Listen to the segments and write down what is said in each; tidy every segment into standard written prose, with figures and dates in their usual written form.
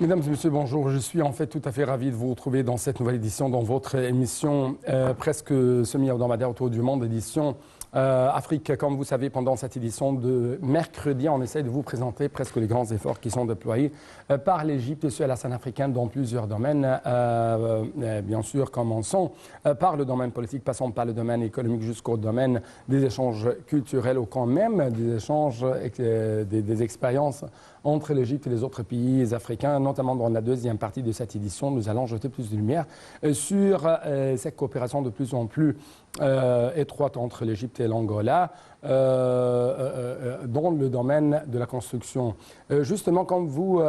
Mesdames et messieurs, bonjour. Je suis en fait tout à fait ravi de vous retrouver dans cette nouvelle édition, dans votre émission presque semi-hebdomadaire autour du monde, édition Afrique. Comme vous savez, pendant cette édition de mercredi, on essaie de vous présenter presque les grands efforts qui sont déployés par l'Égypte sur la scène africaine dans plusieurs domaines. Bien sûr, commençons par le domaine politique, passons par le domaine économique jusqu'au domaine des échanges culturels ou quand même des échanges, des expériences entre l'Égypte et les autres pays africains, notamment dans la deuxième partie de cette édition. Nous allons jeter plus de lumière sur cette coopération de plus en plus étroite entre l'Égypte et l'Angola dans le domaine de la construction. Justement, comme vous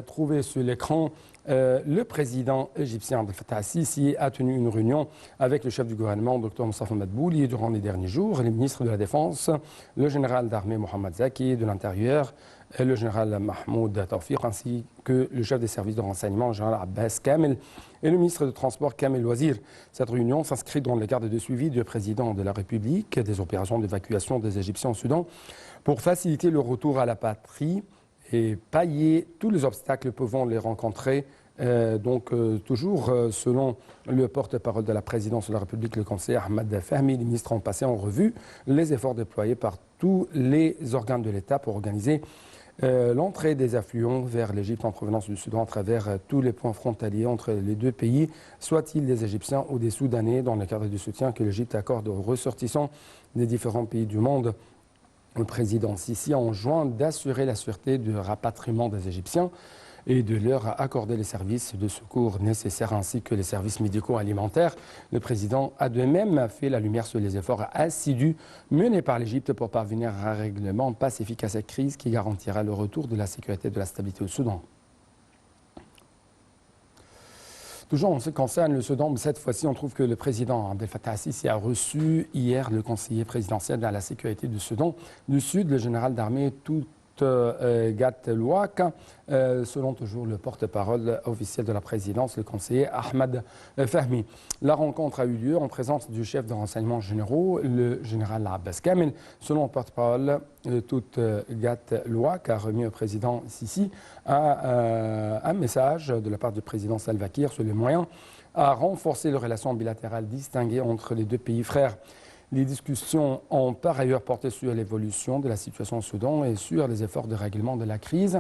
trouvez sur l'écran, le président égyptien Abdel Fattah al-Sisi a tenu une réunion avec le chef du gouvernement, Dr Moustapha Madbouli, durant les derniers jours, les ministres de la Défense, le général d'armée Mohamed Zaki, de l'Intérieur, le général Mahmoud Tawfiq, ainsi que le chef des services de renseignement, le général Abbas Kamel, et le ministre des Transports, Kamel Wazir. Cette réunion s'inscrit dans le cadre de suivi du président de la République des opérations d'évacuation des Égyptiens au Soudan pour faciliter le retour à la patrie et pallier tous les obstacles pouvant les rencontrer. Toujours selon le porte-parole de la présidence de la République, le conseiller Ahmed Fahmi, les ministres ont passé en revue les efforts déployés par tous les organes de l'État pour organiser l'entrée des affluents vers l'Égypte en provenance du Soudan à travers tous les points frontaliers entre les deux pays, soient-ils des Égyptiens ou des Soudanais, dans le cadre du soutien que l'Égypte accorde aux ressortissants des différents pays du monde. Le président Sisi a enjoint d'assurer la sûreté du rapatriement des Égyptiens et de leur accorder les services de secours nécessaires ainsi que les services médicaux alimentaires. Le président a de même fait la lumière sur les efforts assidus menés par l'Égypte pour parvenir à un règlement pacifique à cette crise qui garantira le retour de la sécurité et de la stabilité au Soudan. Toujours en ce qui concerne le Soudan, cette fois-ci, on trouve que le président Abdel Fattah al-Sisi a reçu hier le conseiller présidentiel à la sécurité du Soudan du Sud, le général d'armée Gat Louak, selon toujours le porte-parole officiel de la présidence, le conseiller Ahmed Fahmi. La rencontre a eu lieu en présence du chef de renseignement généraux, le général Abbas Kamel. Selon le porte-parole, Gat Louak a remis au président Sisi un message de la part du président Salva Kiir sur les moyens à renforcer les relations bilatérales distinguées entre les deux pays frères. Les discussions ont par ailleurs porté sur l'évolution de la situation au Soudan et sur les efforts de règlement de la crise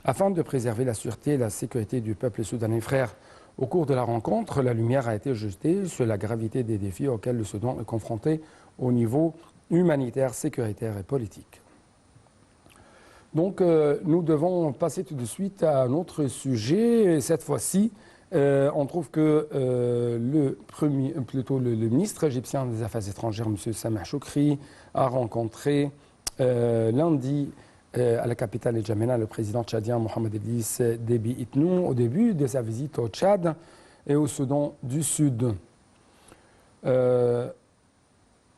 afin de préserver la sûreté et la sécurité du peuple soudanais frère. Au cours de la rencontre, la lumière a été jetée sur la gravité des défis auxquels le Soudan est confronté au niveau humanitaire, sécuritaire et politique. Donc, nous devons passer tout de suite à un autre sujet. Cette fois-ci, on trouve que le ministre égyptien des Affaires étrangères, M. Sameh Choukri, a rencontré lundi à la capitale N'Djamena le président tchadien Mohamed Idriss Déby Itnou au début de sa visite au Tchad et au Soudan du Sud. Ce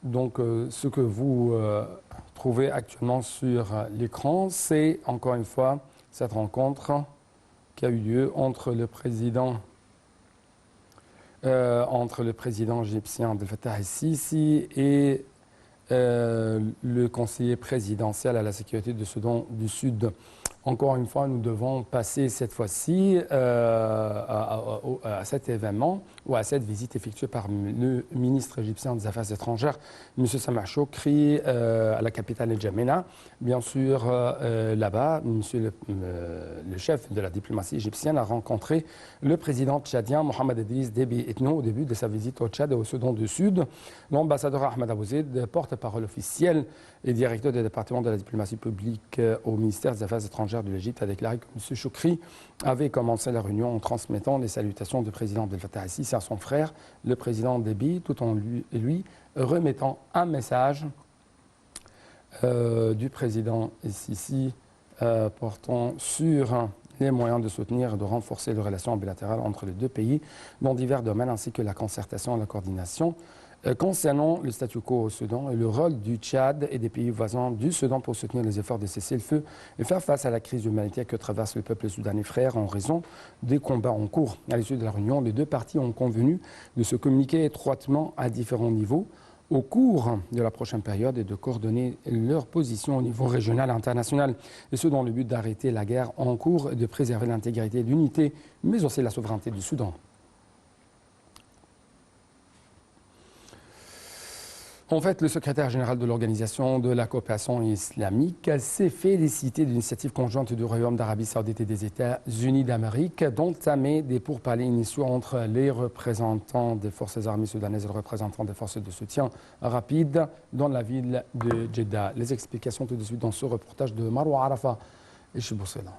que vous trouvez actuellement sur l'écran, c'est encore une fois cette rencontre qui a eu lieu entre le président égyptien Abdel Fattah al-Sisi et le conseiller présidentiel à la sécurité du Soudan du Sud. Encore une fois, nous devons passer cette fois-ci à cet événement ou à cette visite effectuée par le ministre égyptien des Affaires étrangères, M. Sameh Choukri, à la capitale N'Djamena. Bien sûr, là-bas, le chef de la diplomatie égyptienne a rencontré le président tchadien Mohamed Idriss Déby Itnou au début de sa visite au Tchad et au Soudan du Sud. L'ambassadeur Ahmed Abouzid, porte-parole officiel et directeur du département de la diplomatie publique au ministère des Affaires étrangères de l'Égypte, a déclaré que M. Choukri avait commencé la réunion en transmettant les salutations du président Abdel Fattah al-Sisi à son frère, le président Déby, tout en lui remettant un message du président Sisi portant sur les moyens de soutenir et de renforcer les relations bilatérales entre les deux pays dans divers domaines, ainsi que la concertation et la coordination concernant le statu quo au Soudan et le rôle du Tchad et des pays voisins du Soudan pour soutenir les efforts de cesser le feu et faire face à la crise humanitaire que traverse le peuple soudanais frère en raison des combats en cours. À l'issue de la réunion, les deux parties ont convenu de se communiquer étroitement à différents niveaux au cours de la prochaine période et de coordonner leur position au niveau régional et international, et ce dans le but d'arrêter la guerre en cours et de préserver l'intégrité et l'unité, mais aussi la souveraineté du Soudan. En fait, le secrétaire général de l'Organisation de la coopération islamique s'est félicité de l'initiative conjointe du Royaume d'Arabie saoudite et des États-Unis d'Amérique d'entamer des pourparlers initiaux entre les représentants des forces armées soudanaises et les représentants des forces de soutien rapide dans la ville de Jeddah. Les explications tout de suite dans ce reportage de Marwa Arafa et Chiboussela.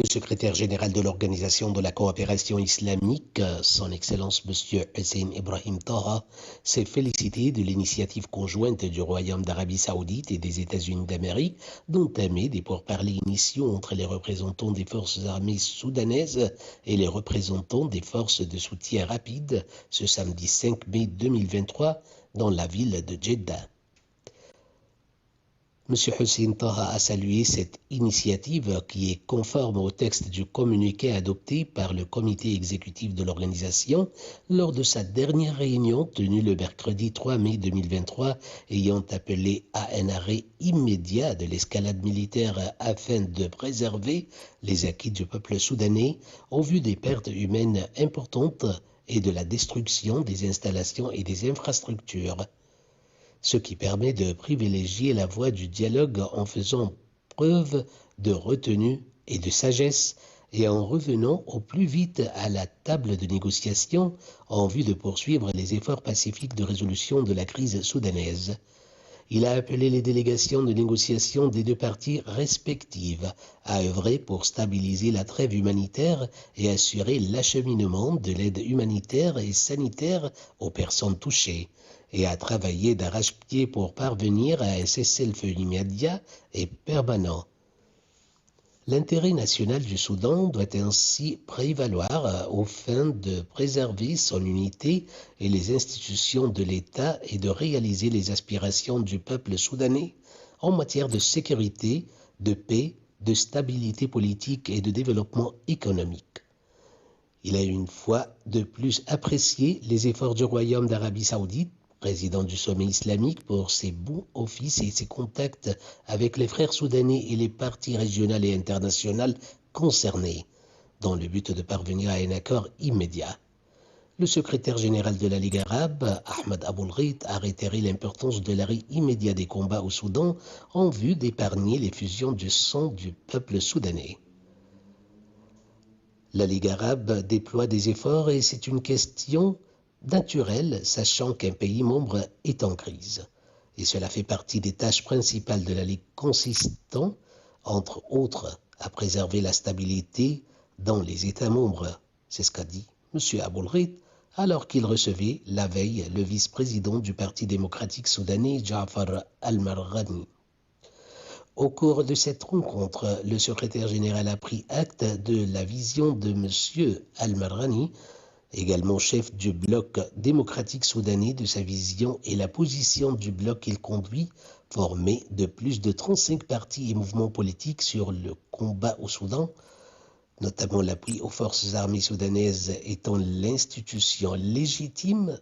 Le secrétaire général de l'Organisation de la coopération islamique, son Excellence M. Hussein Ibrahim Taha, s'est félicité de l'initiative conjointe du Royaume d'Arabie saoudite et des États-Unis d'Amérique d'entamer des pourparlers initiaux entre les représentants des forces armées soudanaises et les représentants des forces de soutien rapide ce samedi 5 mai 2023 dans la ville de Jeddah. M. Hussein Taha a salué cette initiative qui est conforme au texte du communiqué adopté par le comité exécutif de l'organisation lors de sa dernière réunion tenue le mercredi 3 mai 2023 ayant appelé à un arrêt immédiat de l'escalade militaire afin de préserver les acquis du peuple soudanais au vu des pertes humaines importantes et de la destruction des installations et des infrastructures, ce qui permet de privilégier la voie du dialogue en faisant preuve de retenue et de sagesse et en revenant au plus vite à la table de négociation en vue de poursuivre les efforts pacifiques de résolution de la crise soudanaise. Il a appelé les délégations de négociation des deux parties respectives à œuvrer pour stabiliser la trêve humanitaire et assurer l'acheminement de l'aide humanitaire et sanitaire aux personnes touchées, et à travailler d'arrache-pied pour parvenir à un cessez-le-feu immédiat et permanent. L'intérêt national du Soudan doit ainsi prévaloir aux fins de préserver son unité et les institutions de l'État et de réaliser les aspirations du peuple soudanais en matière de sécurité, de paix, de stabilité politique et de développement économique. Il a une fois de plus apprécié les efforts du Royaume d'Arabie saoudite, président du sommet islamique, pour ses bons offices et ses contacts avec les frères soudanais et les parties régionales et internationales concernées, dans le but de parvenir à un accord immédiat. Le secrétaire général de la Ligue arabe, Ahmed Aboul-Ghait, a réitéré l'importance de l'arrêt immédiat des combats au Soudan en vue d'épargner l'effusion du sang du peuple soudanais. La Ligue arabe déploie des efforts et c'est une question naturelle, sachant qu'un pays membre est en crise. Et cela fait partie des tâches principales de la Ligue, consistant, entre autres, à préserver la stabilité dans les États membres. C'est ce qu'a dit M. Aboul-Ghait alors qu'il recevait la veille le vice-président du Parti démocratique soudanais, Ja'far al-Marghani. Au cours de cette rencontre, le secrétaire général a pris acte de la vision de M. al-Marghani, également chef du bloc démocratique soudanais, de sa vision et la position du bloc qu'il conduit, formé de plus de 35 partis et mouvements politiques sur le combat au Soudan, notamment l'appui aux forces armées soudanaises étant l'institution légitime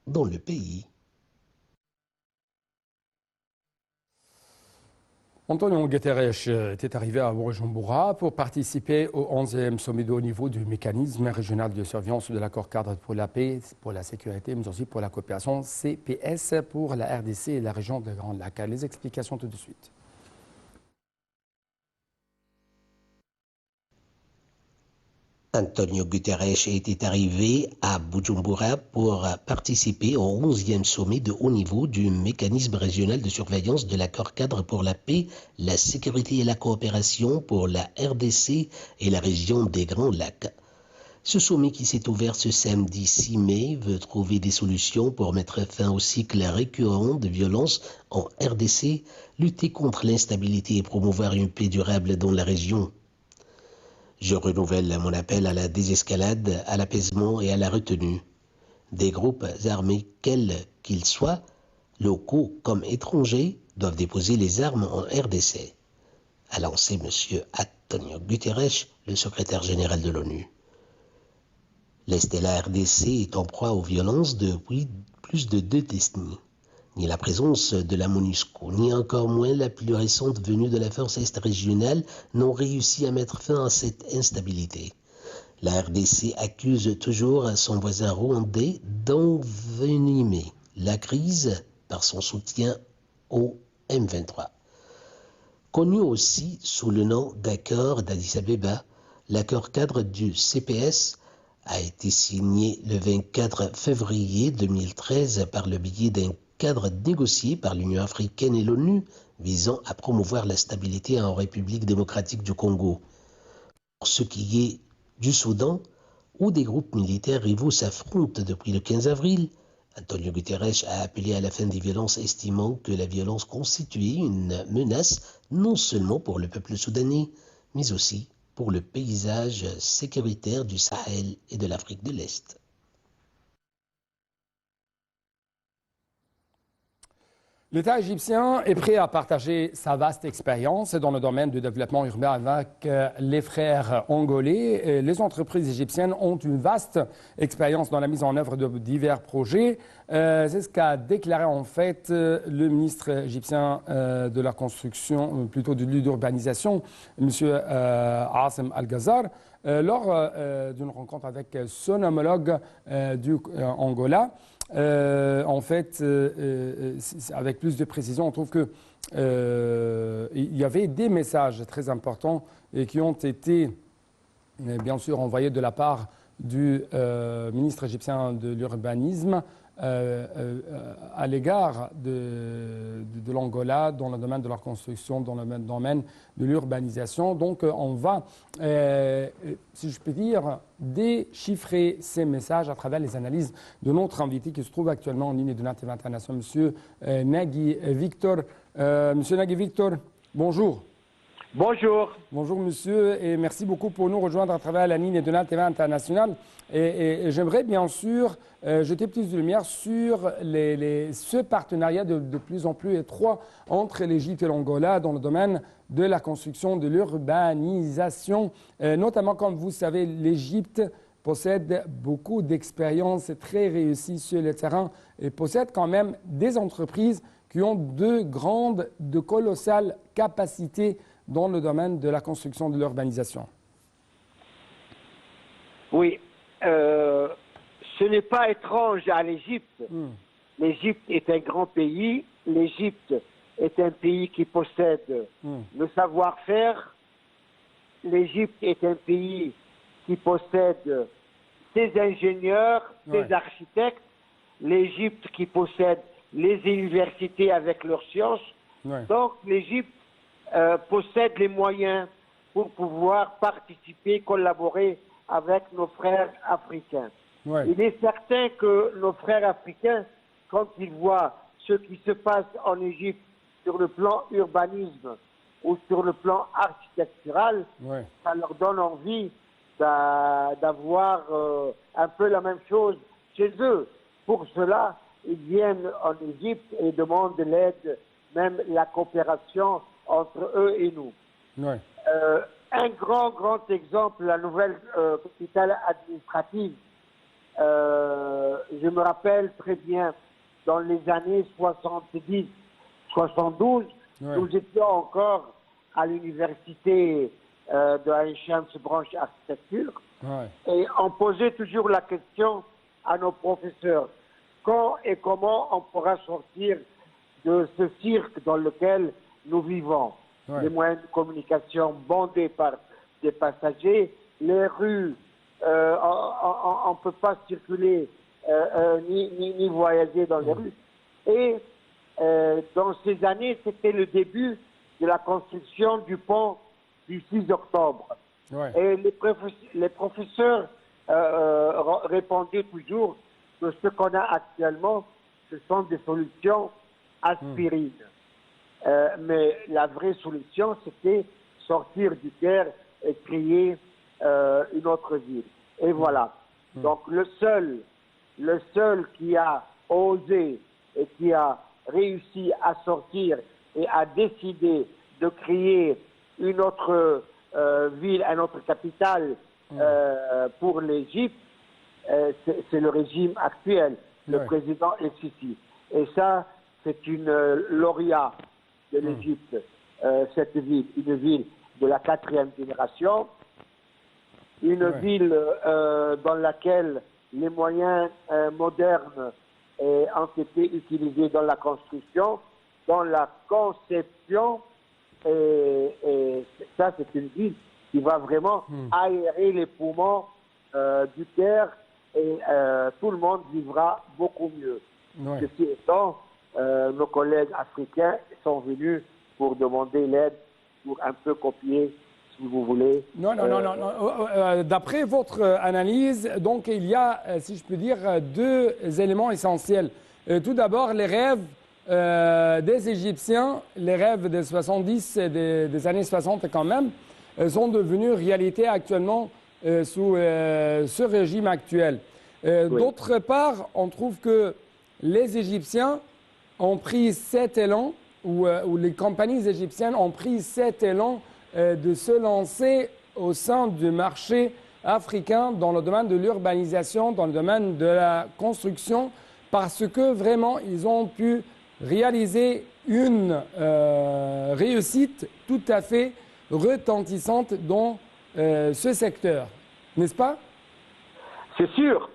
dans le pays. Antonio Guterres était arrivé à Bujumbura pour participer au 11e sommet de haut niveau du mécanisme régional de surveillance de l'accord cadre pour la paix, pour la sécurité, mais aussi pour la coopération CPS pour la RDC et la région de Grand Lac. Les explications tout de suite. Antonio Guterres était arrivé à Bujumbura pour participer au 11e sommet de haut niveau du mécanisme régional de surveillance de l'accord cadre pour la paix, la sécurité et la coopération pour la RDC et la région des Grands Lacs. Ce sommet qui s'est ouvert ce samedi 6 mai veut trouver des solutions pour mettre fin au cycle récurrent de violence en RDC, lutter contre l'instabilité et promouvoir une paix durable dans la région. Je renouvelle mon appel à la désescalade, à l'apaisement et à la retenue. Des groupes armés, quels qu'ils soient, locaux comme étrangers, doivent déposer les armes en RDC, a lancé M. Antonio Guterres, le secrétaire général de l'ONU. L'Est et la RDC est en proie aux violences depuis plus de 2 décennies. Ni la présence de la MONUSCO, ni encore moins la plus récente venue de la force Est régionale n'ont réussi à mettre fin à cette instabilité. La RDC accuse toujours son voisin rwandais d'envenimer la crise par son soutien au M23. Connu aussi sous le nom d'accord d'Addis Abeba, l'accord cadre du CPS a été signé le 24 février 2013 par le biais d'un cadre négocié par l'Union africaine et l'ONU visant à promouvoir la stabilité en République démocratique du Congo. Pour ce qui est du Soudan, où des groupes militaires rivaux s'affrontent depuis le 15 avril, Antonio Guterres a appelé à la fin des violences, estimant que la violence constituait une menace non seulement pour le peuple soudanais, mais aussi pour le paysage sécuritaire du Sahel et de l'Afrique de l'Est. L'État égyptien est prêt à partager sa vaste expérience dans le domaine du développement urbain avec les frères angolais. Les entreprises égyptiennes ont une vaste expérience dans la mise en œuvre de divers projets. C'est ce qu'a déclaré en fait le ministre égyptien de la construction, plutôt de l'urbanisation, M. Assem Al-Ghazar, lors d'une rencontre avec son homologue du Angola. En fait, avec plus de précision, on trouve que il y avait des messages très importants et qui ont été, bien sûr, envoyés de la part du ministre égyptien de l'urbanisme à l'égard de l'Angola dans le domaine de la construction, dans le domaine de l'urbanisation. Donc on va, si je peux dire, déchiffrer ces messages à travers les analyses de notre invité qui se trouve actuellement en ligne de l'Internet International, M. Nagui Victor. Monsieur Nagui Victor, bonjour. Bonjour. Bonjour monsieur et merci beaucoup pour nous rejoindre à travers la ligne de l'Internet International. Et j'aimerais bien sûr jeter plus de lumière sur ce partenariat de plus en plus étroit entre l'Égypte et l'Angola dans le domaine de la construction, de l'urbanisation. Notamment, comme vous savez, l'Égypte possède beaucoup d'expériences très réussies sur le terrain et possède quand même des entreprises qui ont de colossales capacités dans le domaine de la construction, de l'urbanisation. Oui, ce n'est pas étrange à l'Égypte. L'Égypte est un grand pays. L'Égypte est un pays qui possède le savoir-faire. L'Égypte est un pays qui possède ses ingénieurs, ses architectes. L'Égypte qui possède les universités avec leurs sciences. Donc l'Égypte possède les moyens pour pouvoir participer, collaborer avec nos frères africains. Il est certain que nos frères africains, quand ils voient ce qui se passe en Égypte sur le plan urbanisme ou sur le plan architectural, ça leur donne envie d'avoir un peu la même chose chez eux. Pour cela, ils viennent en Égypte et demandent de l'aide, même la coopération entre eux et nous. Un grand exemple, la nouvelle capitale administrative. Je me rappelle très bien, dans les années 70, 72, nous étions encore à l'université de Aïchams, branche architecture, et on posait toujours la question à nos professeurs, quand et comment on pourra sortir de ce cirque dans lequel nous vivons. Les moyens de communication bondés par des passagers, les rues, on ne peut pas circuler ni voyager dans les rues. Et dans ces années, c'était le début de la construction du pont du 6 octobre. Et les professeurs répondaient toujours que ce qu'on a actuellement, ce sont des solutions aspirines. Mais la vraie solution, c'était sortir du Caire et créer une autre ville. Et voilà. Donc le seul qui a osé et qui a réussi à sortir et à décider de créer une autre ville, une autre capitale pour l'Égypte, c'est le régime actuel, le président El-Sisi. Et ça, c'est une lauréat de l'Égypte, cette ville, une ville de la 4e génération, une ville dans laquelle les moyens modernes ont été utilisés dans la construction, dans la conception, et ça, c'est une ville qui va vraiment aérer les poumons du Caire, et tout le monde vivra beaucoup mieux. Ceci étant, nos collègues africains sont venus pour demander l'aide, pour un peu copier, si vous voulez. Non. D'après votre analyse, donc il y a, si je peux dire, 2 éléments essentiels. Tout d'abord, les rêves des Égyptiens, les rêves des 70 et des années 60 quand même, sont devenus réalité actuellement sous ce régime actuel. D'autre part, on trouve que les Égyptiens ont pris cet élan, ou les compagnies égyptiennes ont pris cet élan de se lancer au sein du marché africain dans le domaine de l'urbanisation, dans le domaine de la construction, parce que vraiment, ils ont pu réaliser une réussite tout à fait retentissante dans ce secteur. N'est-ce pas? C'est sûr.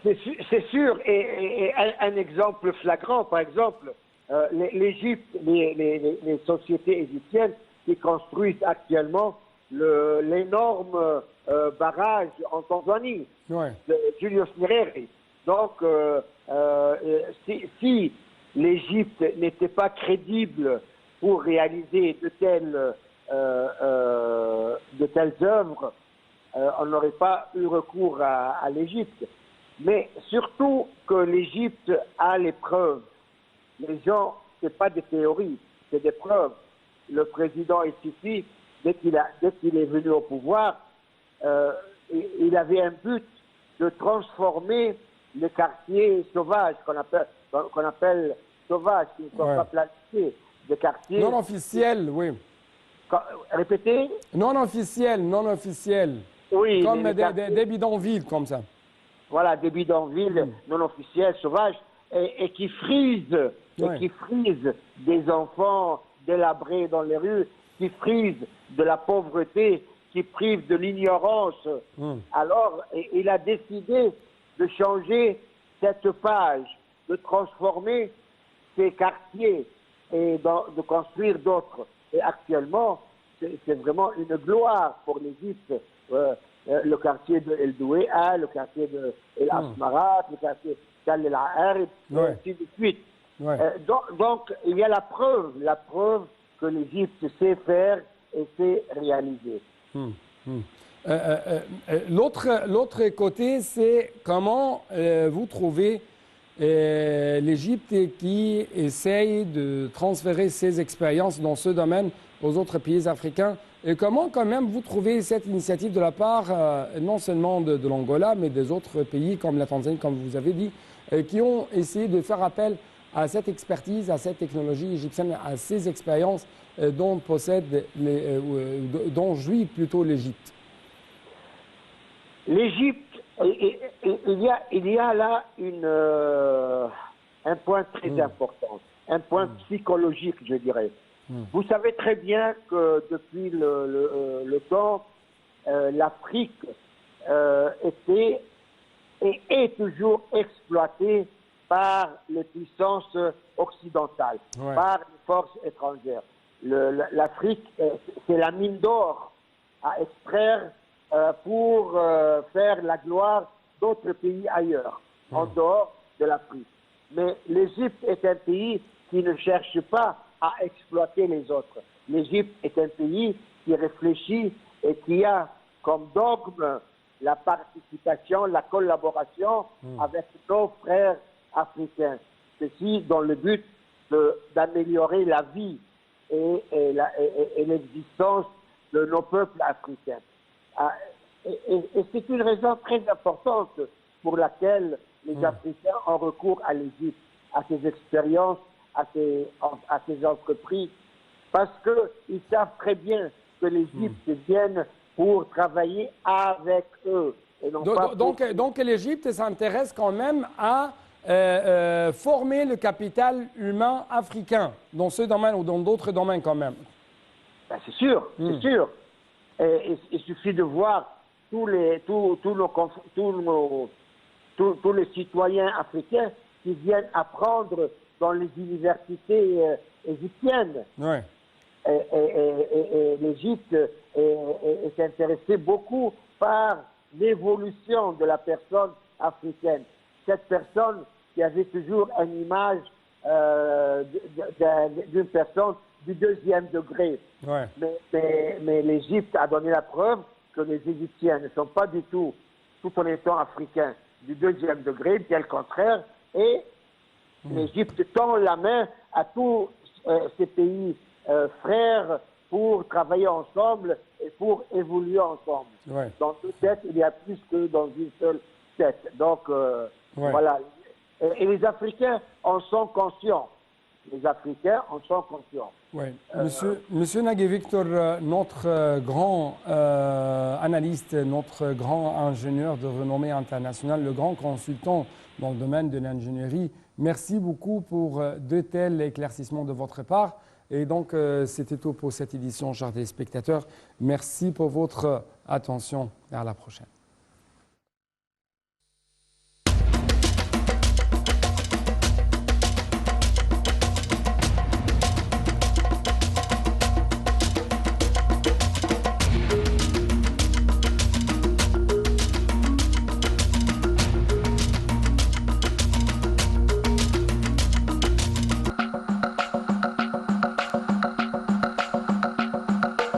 C'est sûr. Et un exemple flagrant, par exemple, l'Égypte, les sociétés égyptiennes qui construisent actuellement l'énorme barrage en Tanzanie, de Julius Nyerere. Donc, si l'Égypte n'était pas crédible pour réaliser de telles œuvres, on n'aurait pas eu recours à l'Égypte. Mais surtout que l'Égypte a les preuves. Les gens, ce n'est pas des théories, c'est des preuves. Le président El-Sisi, dès qu'il est venu au pouvoir, il avait un but de transformer les quartiers sauvages, qu'on appelle sauvages, qui ne sont pas planifiés, des quartiers... Non officiels, oui. Répétez? Non officiels. Oui. Comme des bidonvilles, comme ça. Voilà, des bidonvilles non officiels, sauvages, et qui frisent, des enfants délabrés dans les rues, qui frisent de la pauvreté, qui privent de l'ignorance. Alors, il a décidé de changer cette page, de transformer ces quartiers et de construire d'autres. Et actuellement, c'est vraiment une gloire pour l'Égypte. Le quartier de El Douéa, le quartier de El Asmarat, le quartier d'Al El Aarib, et ainsi de suite. Donc, il y a la preuve que l'Égypte sait faire et sait réaliser. L'autre côté, c'est comment vous trouvez l'Égypte qui essaye de transférer ses expériences dans ce domaine aux autres pays africains. Et comment quand même vous trouvez cette initiative de la part non seulement de l'Angola, mais des autres pays comme la Tanzanie, comme vous avez dit, qui ont essayé de faire appel à cette expertise, à cette technologie égyptienne, à ces expériences dont jouit plutôt l'Égypte? L'Égypte, il y a là un point très important, un point psychologique, je dirais. Vous savez très bien que depuis le temps, l'Afrique était et est toujours exploitée par les puissances occidentales, par les forces étrangères. L'Afrique, c'est la mine d'or à extraire pour faire la gloire d'autres pays ailleurs, en dehors de l'Afrique. Mais l'Égypte est un pays qui ne cherche pas à exploiter les autres. L'Égypte est un pays qui réfléchit et qui a comme dogme la participation, la collaboration avec nos frères africains. Ceci dans le but d'améliorer la vie et l'existence de nos peuples africains. Et c'est une raison très importante pour laquelle les Africains ont recours à l'Égypte, à ses expériences, à ses entreprises, parce qu'ils savent très bien que l'Égypte vienne pour travailler avec eux. et non pas... Donc l'Égypte s'intéresse quand même à former le capital humain africain dans ce domaine ou dans d'autres domaines quand même. Ben, c'est sûr, c'est sûr. Et il suffit de voir tous les citoyens africains qui viennent apprendre dans les universités égyptiennes. Ouais. Et l'Égypte est intéressée beaucoup par l'évolution de la personne africaine. Cette personne qui avait toujours une image d'une personne du deuxième degré. Ouais. Mais l'Égypte a donné la preuve que les Égyptiens ne sont pas du tout en étant africains, du deuxième degré, bien le contraire. Et l'Égypte tend la main à tous ces pays frères pour travailler ensemble et pour évoluer ensemble. Ouais. Dans deux têtes, il y a plus que dans une seule tête. Donc, voilà. Et les Africains en sont conscients. Les Africains en sont conscients. Oui. Monsieur Nagui Victor, notre grand analyste, notre grand ingénieur de renommée internationale, le grand consultant dans le domaine de l'ingénierie, merci beaucoup pour de tels éclaircissements de votre part. Et donc, c'était tout pour cette édition, chers téléspectateurs. Merci pour votre attention. À la prochaine.